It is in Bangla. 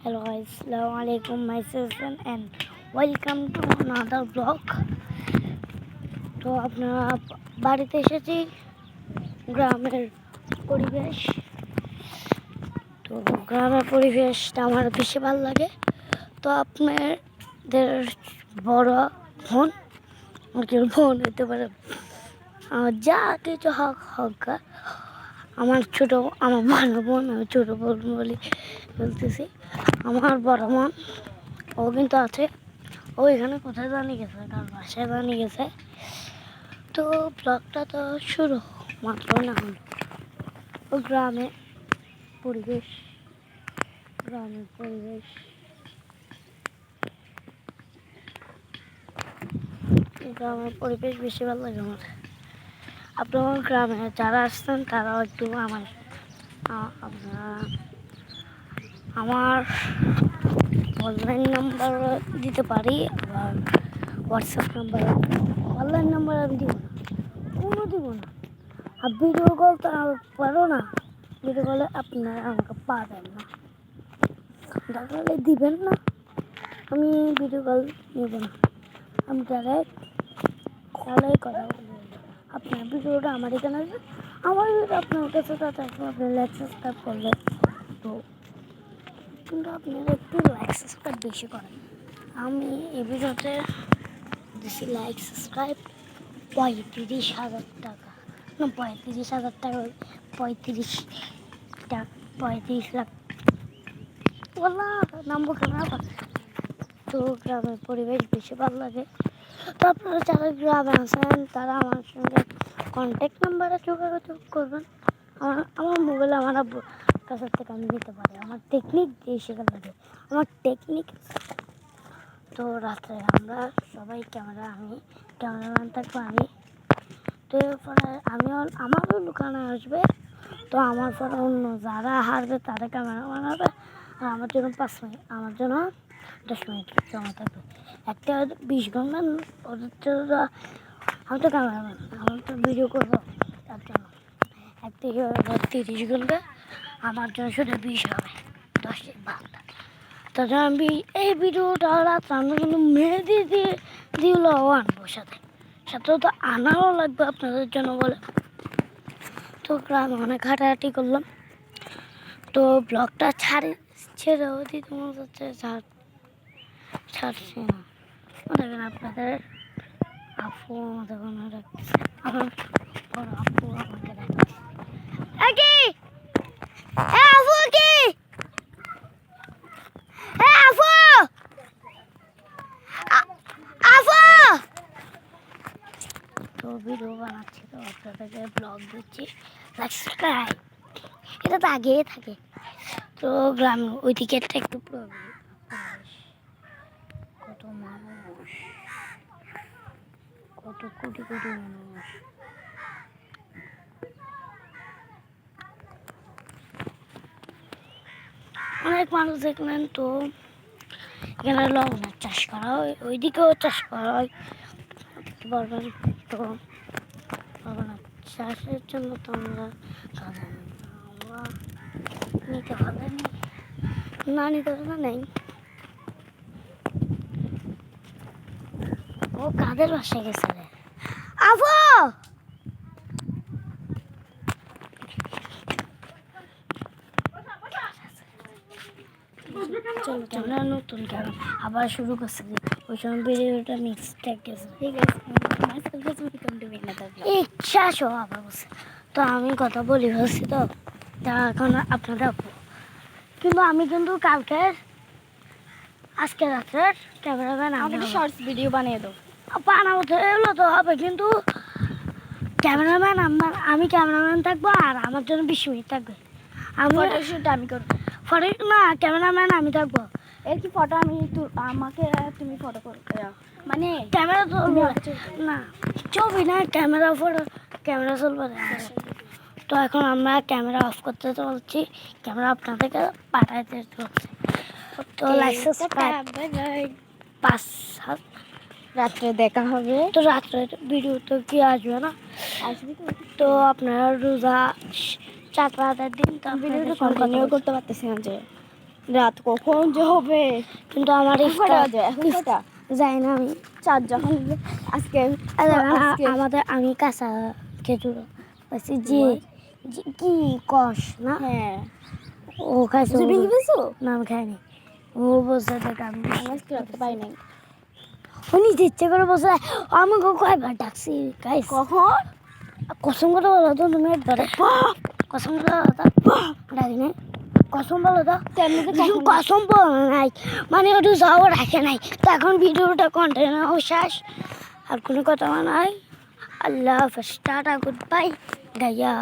Hello guys, Assalamu alaikum, myself and welcome to another vlog. তো আপনারা বাড়িতে এসেছি গ্রামের পরিবেশ। তো গ্রামের পরিবেশটা আমার বেশি ভালো লাগে। তো আপনাদের বড় বোন বোন হতে পারে, যা কিছু হোক আমার বড় বোন, আমি ছোট বোন বলতেছি। আমার বড় বোন ও কিন্তু আছে, ও এখানে কোথায় জানিয়ে গেছে, কার বাসায় জানিয়ে গেছে। তো ব্লগটা তো শুরু মাত্র না হলো। ও গ্রামের পরিবেশ গ্রামের পরিবেশ বেশি ভালো লাগে আমার। আপনার গ্রামে যারা আসছেন তারাও একটু আপনারা আমার অনলাইন নাম্বার দিতে পারি, আবার হোয়াটসঅ্যাপ নাম্বার। অনলাইন নাম্বার আমি দিব না আর ভিডিও কল তো পারো না। ভিডিও কলে আপনারা আমাকে পাবেন না, দরকার হলে দিবেন না। আমি ভিডিও কল নেব না, আমি ডাইরেক্ট কলে কথা বলবো। আপনার ভিডিওটা আমার এখানে আছে, আমার ভিডিও আপনার কাছে আপনি লাইক সাবস্ক্রাইব করলেন। তো কিন্তু আপনারা একটু লাইক সাবস্ক্রাইব বেশি করেন। আমি এই ভিডিওতে বেশি লাইক সাবস্ক্রাইব 35,000 টাকা, না 35,000 টাকা, 35 লাখ বললা নামবো কেন। তো গ্রামের পরিবেশ বেশি ভালো লাগে। তো আপনারা যারা গ্রামে আছেন তারা আমার সঙ্গে কন্ট্যাক্ট নাম্বারে যোগাযোগ করবেন। আমার মোবাইলে আমার কাছের থেকে আমি নিতে পারি। আমার টেকনিক দিয়ে শেখার লাগে, আমার টেকনিক। তো রাত্রে আমরা সবাই ক্যামেরাম্যান থাকবো আমি। তো এরপরে আমারও দোকানে আসবে। তো আমার পরে অন্য যারা হারবে তারা ক্যামেরাম্যান হবে, আর আমার জন্য 5 মিনিট, আমার জন্য 10 মিনিট জমা থাকবে। একটা 20 ঘন্টা ওদের জন্য। আমি তো ক্যামেরাম্যান, আমি তো ভিডিও করবো, তার জন্য একটা 30 ঘন্টা আমার জন্য শুধু 20 হবে, 10 ঘন্টা। তাছাড়া আমি এই ভিডিওটা রাত্রে আমি কিন্তু মেহেদি দিয়েও আনবো, সাথেও তো আনাও লাগবে আপনাদের জন্য বলে। তো গ্রামে অনেক হাঁটাহাঁটি করলাম। তো ব্লগটা ছেড়েও দিতে মনে হচ্ছে, ছাড়ছি না। দেখেন আপনাদের আপু আমাদের মনে রাখতেছে, আমার বড় আপু আমাকে রাখতেছে। তো ভিডিও বানাচ্ছি, তো আপনাদেরকে ব্লগ দিচ্ছি, সাবস্ক্রাইব এটা তো আগেই থাকে। তো গ্রাম ওই দিকেরটা একটু কত মানুষ, কত কোটি কোটি মানুষ। অনেক মানুষ দেখলেন। তো এখানে লবণের চাষ করা হয়, ওইদিকেও চাষ করা হয়, বলবেন। তো লবণের চাষের জন্য তো আমরা নিতে হবে না, নিতে হবে নেই। ও কাদের বাসায় গেছে রে আবু? চলো নতুন ক্যামেরা আবার শুরু করছে, ওই সময় ভিডিওটা মিক্সটেক গেছে। ঠিক আছে, ইচ্ছা শো আবার বলছে। তো আমি কথা বলি বলছি, তো এখন আপনারা কিন্তু আমি কিন্তু আজকে রাত্রের ক্যামেরাম্যান, আমাকে শর্টস ভিডিও বানিয়ে দাও। বানাবো তো, এগুলো তো হবে, কিন্তু ক্যামেরাম্যান আমি ক্যামেরাম্যান থাকবো, আর আমার জন্য 20 মিনিট থাকবে। আমি ফটোশুট আমি করবো, না ক্যামেরাম্যান আমি থাকবো। এর কি ফটো আমাকে তুমি ফটো করবে, মানে ক্যামেরা তো না, ছবি না, ক্যামেরা চলবে না। তো এখন আমরা ক্যামেরা অফ করতে চলছি, ক্যামেরা আপনাদেরকে পাঠাইতে চলছি। তো লাইসেন্স 5 রাত্রে দেখা হবে। তো রাত্রে ভিডিও তো কি আসবে না, আসবি তো আপনারা রোজা 4 রাতের দিন তো ভিডিওটা কন্টিনিউ করতে পারতেছি না যে। রাত কখন যে হবে? কিন্তু আমার কটা ইফতার বাজে? এখন কটা? যাই না আমি। 4 যখন আজকে আজকে আমি কাঁচা খেজুর পাইছি কি বল? কি কষ না হ্যাঁ ও খাইছে তুই ভেঙে ফেলছো? না আমি খাইনি ও বসে দেখ আমি আমি আজকে রাখতে পাই নাই। ও নিজে ইচ্ছে করে বসে আমি কয়বার ডাকছি গাইস কখন? কসম করে বলো তো তুমি ধরে কসম করে বলো তো ডাকি নাই কসম বলো তো তেমনিতে কিছু কখন? কসম বলো নাই মানে ওটা যাও রাখে নাই তো এখন ভিডিওটা কন্টিনিউ শেষ আর কোনো কথা নাই আল্লাহ হাফেজ টাটা গুড বাই গাইয়া